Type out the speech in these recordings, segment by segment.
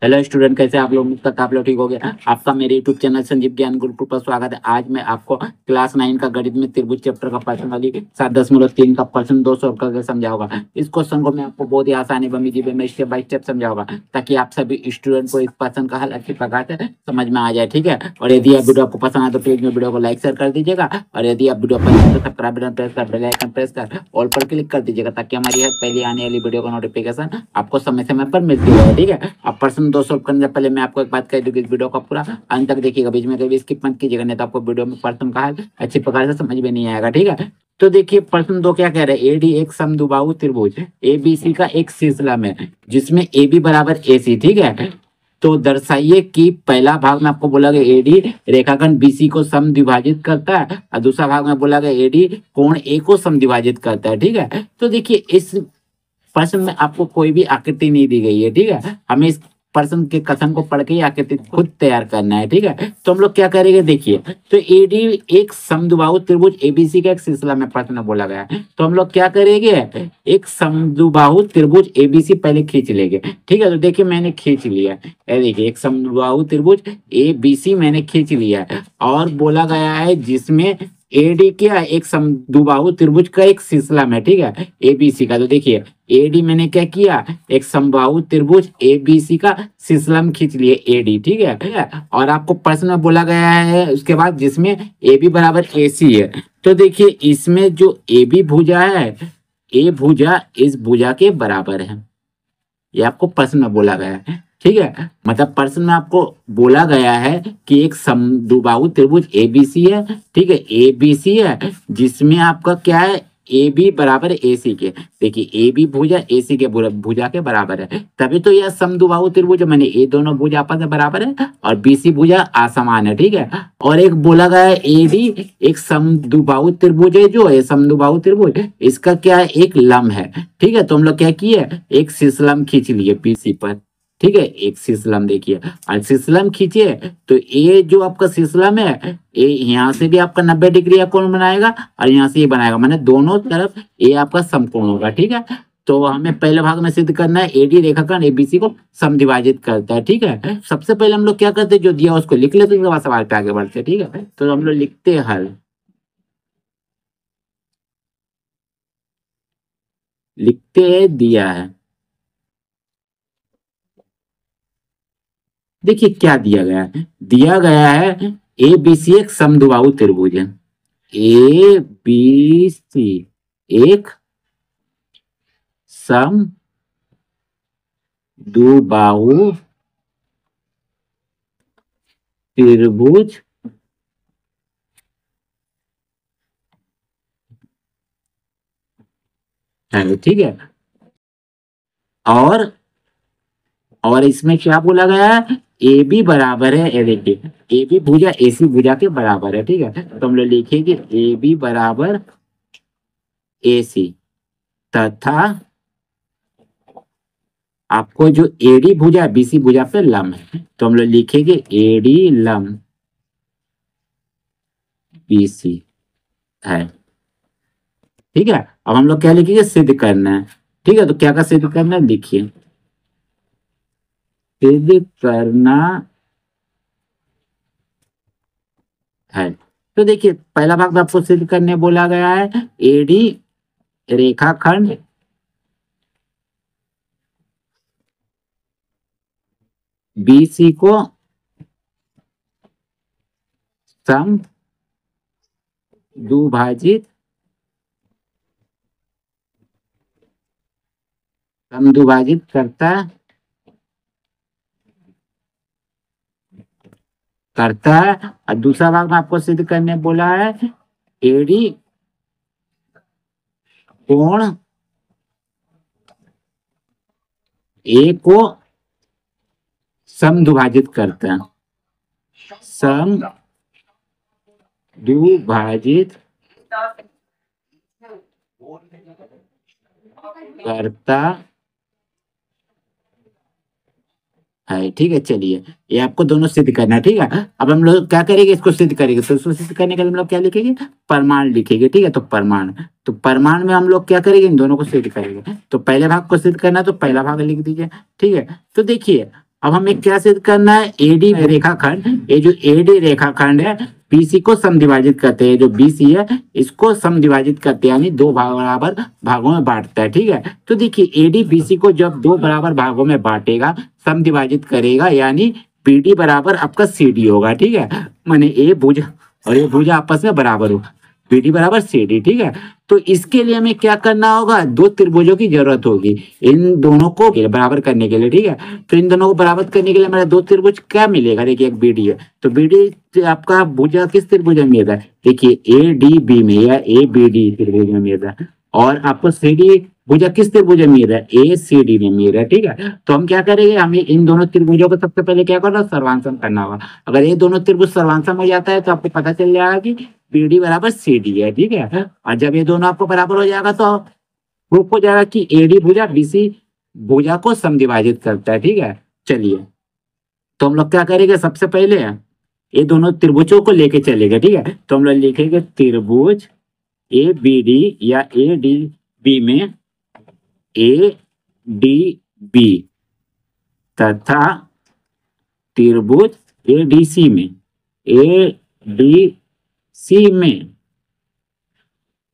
Hello student, कैसे आप लोग? उम्मीद करता आप लोग ठीक हो गया। आपका मेरे यूट्यूब चैनल संजीव ज्ञान गुरुकुल पर स्वागत है। आज मैं आपको क्लास 9 का गणित में त्रिभुज चैप्टर का प्रश्न वाली 7.3 का प्रश्न 2 सॉल्व करके समझाऊंगा। इस क्वेश्चन को मैं आपको बहुत ही आसानी बमीजी में स्टेप बाय स्टेप समझाऊंगा, ताकि आप सभी स्टूडेंट को इस प्रश्न का हल अच्छी प्रकार से समझ में आ जाए। ठीक है, और यदि आप वीडियो आपको पसंद आए तो प्लीज वीडियो को लाइक शेयर कर दीजिएगा, और यदि आप वीडियो पसंद आए तो सब्सक्राइब बटन प्रेस कर बेल आइकन प्रेस कर ऑल पर क्लिक कर दीजिएगा, ताकि हमारी हर पहली आने वाली वीडियो का नोटिफिकेशन आपको समय समय पर मिलती रहे। ठीक है, अब प्रश्न 2 सॉल्व करने से पहले मैं आपको एक बात कह दूं कि इस वीडियो को पूरा अंत तक देखिएगा, बीच में कभी स्किप मत कीजिएगा, नहीं तो आपको वीडियो में प्रश्न का हल अच्छी प्रकार से समझ में नहीं आएगा। ठीक है, तो देखिए प्रश्न 2 क्या कह रहा है। एडी एक समद्विबाहु त्रिभुज एबीसी का एक शीर्षलम है, जिसमें एबी बराबर एसी। ठीक है, तो दर्शाइए कि पहला भाग में आपको बोला गया एडी रेखाखंड बीसी को समद्विभाजित करता है, और दूसरा भाग में बोला गया एडी कोण ए को समद्विभाजित करता है। ठीक है, तो देखिए इस प्रश्न में आपको कोई भी आकृति नहीं दी गई है। ठीक है, हमें इस प्रश्न के कथन को पढ़ के ही आकृति खुद तैयार करना है। ठीक है, तो हम लोग क्या करेंगे, देखिए तो एडी एक समद्विबाहु त्रिभुज एबीसी का एक सिलसिला में प्रश्न बोला गया है, तो हम लोग क्या करेंगे, एक समद्विबाहु त्रिभुज एबीसी पहले खींच लेंगे। ठीक है, तो देखिए मैंने खींच लिया है, देखिए एक समद्विबाहु त्रिभुज एबीसी मैंने खींच लिया है, और बोला गया है जिसमें एडी क्या एक समद्विबाहु त्रिभुज का एक सिलसिला में। ठीक है, एबीसी का, तो देखिए एडी मैंने क्या किया, एक समबाहु त्रिभुज एबीसी का सिलसिला खींच लिए एडी। ठीक है, और आपको प्रश्न में बोला गया है उसके बाद जिसमें एबी बराबर एसी है, तो देखिए इसमें जो एबी भुजा है, ए भुजा इस भुजा के बराबर है, ये आपको प्रश्न में बोला गया है। ठीक है, मतलब प्रश्न में आपको बोला गया है कि एक समद्विबाहु त्रिभुज एबीसी है। ठीक है, एबीसी है जिसमें आपका क्या है, ए बी बराबर ए सी के। देखिए ए बी भुजा ए सी के भुजा के बराबर है, तभी तो यह समद्विबाहु त्रिभुज मैंने ये दोनों भुजा आपस में बराबर है, और बी सी भुजा असमान है। ठीक है, और एक बोला गया है ए डी एक समद्विबाहु त्रिभुज है, जो है समद्विबाहु त्रिभुज इसका क्या है, एक लंब है। ठीक है, तो हम लोग क्या किए, एक शीर्षलंब खींच लिए बी सी पर। ठीक है, एक शीर्षलंब देखिए, और शीर्षलंब खींचिए तो ये जो आपका शीर्षलंब है, ये यहाँ से भी आपका 90 डिग्री का कोण बनाएगा, और यहाँ से ये बनाएगा, माने दोनों तरफ ये आपका समकोण होगा। ठीक है, तो हमें पहले भाग में सिद्ध करना है एडी रेखाखंड एबीसी को समद्विभाजित करता है। ठीक है, सबसे पहले हम लोग क्या करते हैं, जो दिया उसको लिख लेते हैं, उसके बाद सवाल पे आगे बढ़ते हैं। ठीक है, तो हम लोग लिखते हैं हल, लिखते हैं दिया है। देखिए क्या दिया गया है, दिया गया है ए बी सी एक समद्विबाहु त्रिभुज है, ए बी सी एक समद्विबाहु त्रिभुज है। ठीक है, और इसमें क्या बोला गया है, ए बी बराबर है, ए देखिए ए बी भुजा ए सी भुजा के बराबर है। ठीक है, तो हम लोग लिखेंगे ए बी बराबर ए सी, तथा आपको जो एडी भुजा बीसी भुजा पे लंब है, तो हम लोग लिखेंगे एडी लंब बीसी है। ठीक है, अब हम लोग क्या लिखेंगे, सिद्ध करना है। ठीक है, तो क्या का सिद्ध करना है, देखिए सिद्ध करना है। तो देखिए पहला भाग में आपको सिद्ध करने बोला गया है, एडी रेखाखंड बीसी को समद्विभाजित करता है, और दूसरा भाग में आपको सिद्ध करने बोला है एडी कोण ए को समद्विभाजित करता है, समद्विभाजित करता है। ठीक है, चलिए ये आपको दोनों सिद्ध करना है। ठीक है, अब हम लोग क्या करेंगे, इसको सिद्ध करेंगे, तो इसको सिद्ध करने के लिए हम लोग क्या लिखेंगे, प्रमाण लिखेंगे। ठीक है, तो प्रमाण में हम लोग क्या करेंगे, इन दोनों को सिद्ध करेंगे। तो पहले भाग को सिद्ध करना है, तो पहला भाग लिख दीजिए। ठीक है, तो देखिए अब हमें क्या सिद्ध करना है, एडी रेखाखंड, ये जो एडी रेखाखंड है बीसी को समद्विभाजित करते हैं, जो बीसी है इसको समद्विभाजित करते हैं, यानी दो बराबर भागों में बांटता है। ठीक है, तो देखिए एडी बीसी को जब दो बराबर भागों में बांटेगा, समद्विभाजित करेगा, यानी बीडी बराबर आपका सीडी होगा। ठीक है, माने ए भुजा और ये भुजा आपस में बराबर होगा, बीडी बराबर सीडी। ठीक है, तो इसके लिए हमें क्या करना होगा, दो त्रिभुजों की जरूरत होगी इन दोनों को बराबर करने के लिए। ठीक है, तो इन दोनों को बराबर करने के लिए हमारा दो त्रिभुज क्या मिलेगा, देखिए एक बीडी है, तो बीडी आपका भुजा किस त्रिभुज में मिल रहा है, देखिए ए डी बी में या ए बी डी त्रिभुज में मिल रहा है, और आपको सी डी भुजा किस त्रिभुज में मिल रहा है, ए सी डी में मिल रहा है। ठीक है, तो हम क्या करेंगे, हमें इन दोनों त्रिभुजों को सबसे पहले क्या करना, सर्वांशम करना होगा। अगर ये दोनों त्रिभुज सर्वांशम हो जाता है तो आपको पता चल जाएगा कि बीडी बराबर सी डी है। ठीक है, और जब ये दोनों आपको बराबर हो जाएगा तो प्रूफ हो जाएगा कि एडी भुजा बीसी भुजा को समद्विभाजित करता है। ठीक है, चलिए तो हम लोग क्या करेंगे, सबसे पहले ये दोनों त्रिभुजों को लेके चलेंगे। ठीक है, तो हम लोग लिखेंगे त्रिभुज ए बी डी या ए डी बी में ए डी बी तथा त्रिभुज ए डी सी में ए डी सी में।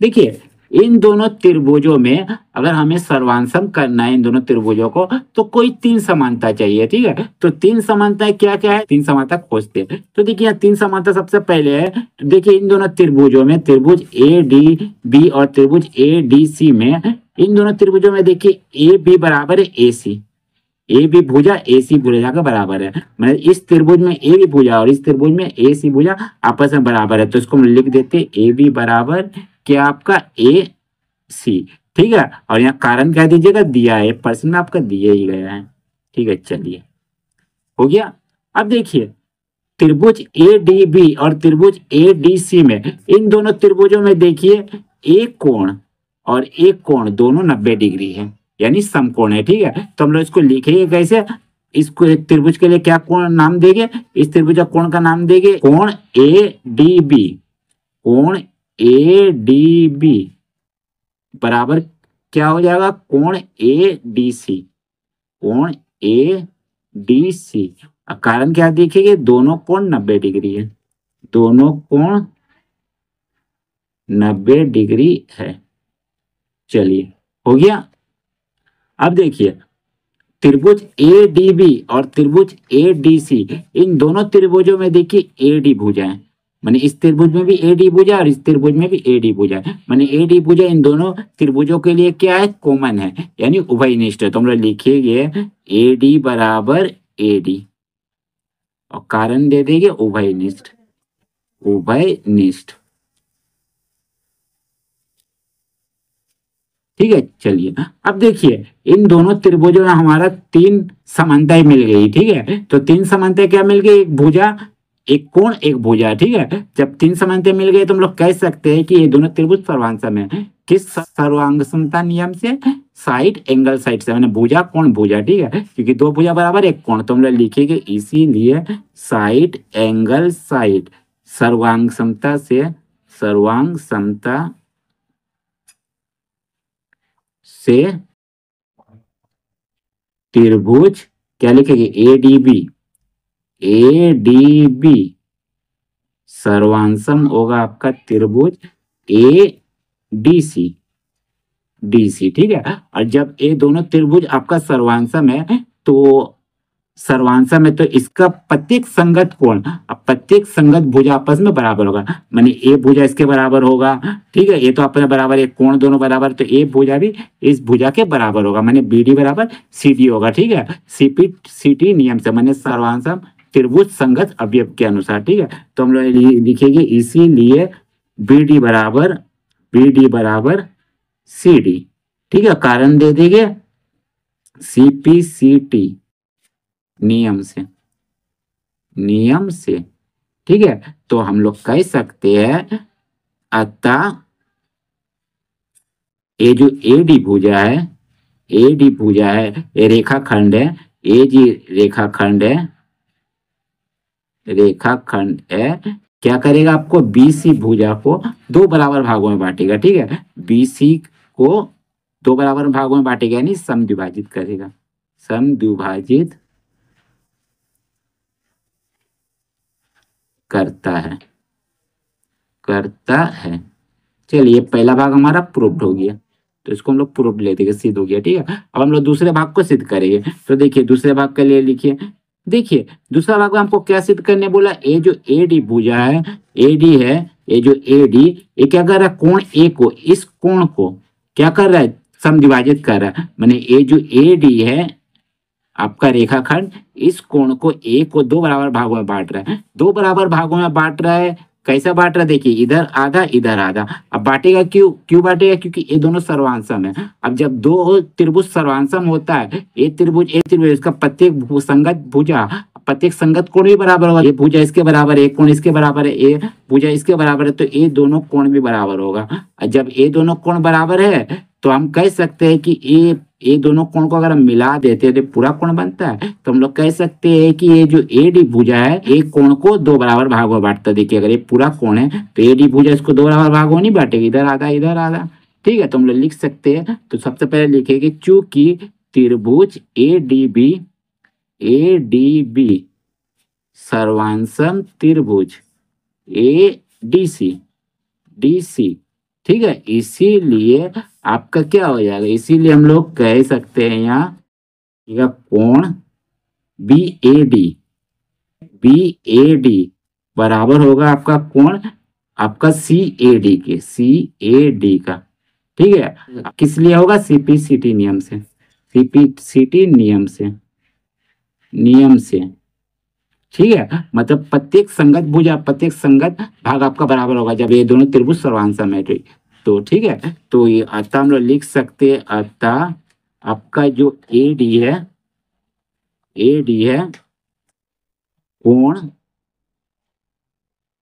देखिए इन दोनों त्रिभुजों में अगर हमें सर्वांशम करना है इन दोनों त्रिभुजों को, तो कोई तीन समानता चाहिए। ठीक है, तो तीन समानताएं क्या क्या है, तीन समानता खोजते हैं। तो देखिए यहाँ तीन समानता सबसे पहले है, तो देखिए इन दोनों त्रिभुजों में त्रिभुज ए डी बी और त्रिभुज ए डी सी में, इन दोनों त्रिभुजों में देखिए ए बी बराबर है ए सी, ए बी भुजा ए सी भुजा का बराबर है, मतलब इस त्रिभुज में ए बी भुजा और इस त्रिभुज में ए सी भुजा आपस में बराबर है, तो इसको हम लिख देते ए बी बराबर क्या आपका ए सी। ठीक है, और यहाँ कारण कह दीजिएगा दिया है, प्रश्न में आपका दिया ही गया है। ठीक है, चलिए हो गया। अब देखिए त्रिभुज ए डी बी और त्रिभुज ए डी सी में, इन दोनों त्रिभुजों में देखिए एक कोण और एक कोण दोनों 90 डिग्री है, यानी समकोण है। ठीक है, तो हम लोग इसको लिखेंगे कैसे, इसको एक त्रिभुज के लिए क्या कोण नाम देंगे, इस त्रिभुज का कोण का नाम देंगे कोण ए डी बी, कोण ए डी बी बराबर क्या हो जाएगा, कोण ए डी सी, कोण ए डी सी। कारण क्या देखेंगे, दोनों कोण 90 डिग्री है, दोनों कोण 90 डिग्री है। चलिए हो गया। अब देखिए त्रिभुज ए डी बी और त्रिभुज ए डी सी, इन दोनों त्रिभुजों में देखिए ए डी भुजा है, माने इस त्रिभुज में भी ए डी भुजा और इस त्रिभुज में भी ए डी भुजा है, माने ए डी भुजा इन दोनों त्रिभुजों के लिए क्या है, कॉमन है, यानी उभयनिष्ठ है। तो हम लोग लिखेंगे ए डी बराबर ए डी और कारण दे देंगे उभयनिष्ठ, उभयनिष्ठ। ठीक है, चलिए अब देखिए इन दोनों त्रिभुजों में हमारा तीन समानताएं मिल गई। ठीक है, तो तीन समानताएं क्या मिल गई, एक भुजा एक कोण एक भुजा। ठीक है, जब तीन समानताएं मिल गई तो हम लोग कह सकते हैं कि ये दोनों त्रिभुज सर्वांशम है। किस सर्वांगसमता नियम से, साइड एंगल साइड से, मैंने भुजा कोण भुजा। ठीक है, क्योंकि दो भुजा बराबर एक कोण, तो हम लोग लिखेंगे इसीलिए साइड एंगल साइड, सर्वांग समता से, सर्वांग समता से त्रिभुज क्या लिखेंगे, A D B, A D B सर्वांशम होगा आपका त्रिभुज A D C, D C. ठीक है, और जब ये दोनों त्रिभुज आपका सर्वांशम है तो सर्वांशम है तो इसका प्रत्येक संगत कोण, अब प्रत्येक संगत भुजा आपस में बराबर होगा, माने ए भुजा इसके बराबर होगा। ठीक है, ये तो आपस में बराबर, एक कोण दोनों बराबर, तो ए भुजा भी इस भुजा के बराबर होगा, माने बी डी बराबर सी डी होगा। ठीक है, सीपी सी टी नियम से, माने सर्वांशम त्रिभुज संगत अवयव के अनुसार। ठीक है, तो हम लोग लिखेंगे इसीलिए बी डी बराबर सी डी। ठीक है, कारण दे देंगे सीपी सी टी नियम से, नियम से। ठीक है, तो हम लोग कह सकते हैं अतः ये जो ए डी भुजा है, ए डी भुजा है, ये रेखाखंड है, ए जी रेखाखंड है, रेखाखंड है, क्या करेगा आपको बीसी भुजा को दो बराबर भागों में बांटेगा। ठीक है, बीसी को दो बराबर भागों में बांटेगा, यानी समद्विभाजित करेगा, समद्विभाजित करता है, करता है। चलिए पहला भाग हमारा प्रूव्ड हो गया, तो इसको हम लोग प्रूव्ड ले देंगे, सिद्ध हो गया। ठीक है, अब हम लोग दूसरे भाग को सिद्ध करेंगे। तो देखिए दूसरे भाग के लिए लिखिए, देखिए दूसरा भाग में हमको क्या सिद्ध करने बोला, ये जो एडी भुजा है, एडी है, ये जो एडी, ये क्या कर रहा है, कोण ए को, इस कोण को क्या कर रहा है, समद्विभाजित कर रहा है। माने ये जो एडी है आपका रेखाखंड, इस कोण को ए को दो बराबर भागों में बांट रहा है, दो बराबर भागों में बांट रहा है। कैसा बांट रहा है, देखिए इधर आधा इधर आधा। अब बांटेगा क्यों, क्यों बांटेगा, क्योंकि ये दोनों सर्वांसम है। अब जब दो त्रिभुज सर्वांसम होता है, ये त्रिभुज इसका प्रत्येक संगत भुजा, प्रत्येक संगत कोण भी बराबर होगा। ये भुजा इसके बराबर है, एक कोण इसके बराबर है, ये भुजा इसके बराबर है, तो ये दोनों कोण भी बराबर होगा। जब ये दोनों कोण बराबर है तो हम कह सकते हैं कि ये दोनों कोण को अगर हम मिला देते हैं तो पूरा कोण बनता है। तो हम लोग कह सकते हैं कि ये जो एडी भुजा है, एक कोण को दो बराबर भागों में बांटता है। देखिए अगर ये पूरा कोण है तो एडी भुजा इसको दो बराबर भागों में नहीं बांटेगी, इधर आधा इधर आधा। ठीक है, तो हम लोग लिख सकते हैं। तो सबसे पहले लिखेंगे चूंकि त्रिभुज ए डी बी सर्वांसम त्रिभुज डी सी, ठीक है, इसीलिए आपका क्या हो जाएगा, इसीलिए हम लोग कह सकते हैं यहाँ कोण बी ए डी बराबर होगा आपका कोण आपका सी ए डी का। ठीक है, किस लिए होगा, सीपीसीटी नियम से। ठीक है, मतलब प्रत्येक संगत भुजा, प्रत्येक संगत भाग आपका बराबर होगा जब ये दोनों त्रिभुज सर्वांसम है। तो ठीक है, तो ये अतः हम लोग लिख सकते हैं, अतः आपका जो एडी है कोण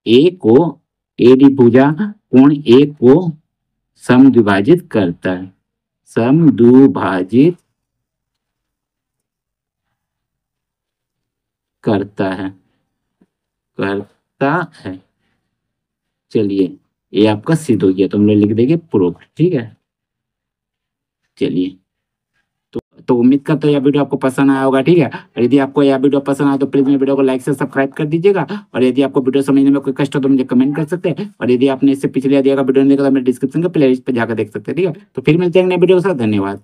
ए को, एडी भुजा कोण ए को समद्विभाजित करता है, समद्विभाजित करता है। चलिए ये आपका सिद्ध हो गया, तो हम लोग लिख देंगे प्रूफ। ठीक है, चलिए तो उम्मीद करता हूँ यह वीडियो आपको पसंद आया होगा। ठीक है, और यदि आपको यह वीडियो पसंद आया तो प्लीज मेरे वीडियो को लाइक से सब्सक्राइब कर दीजिएगा। और यदि आपको वीडियो समझने में कोई कष्ट हो तो मुझे कमेंट कर सकते हैं। और यदि आपने इससे पिछले दिया वीडियो नहीं देखा तो मेरे डिस्क्रिप्शन के प्लेलिस्ट पे जाकर देख सकते हैं। ठीक है, तो फिर मिलते हैं नए वीडियो के साथ, धन्यवाद।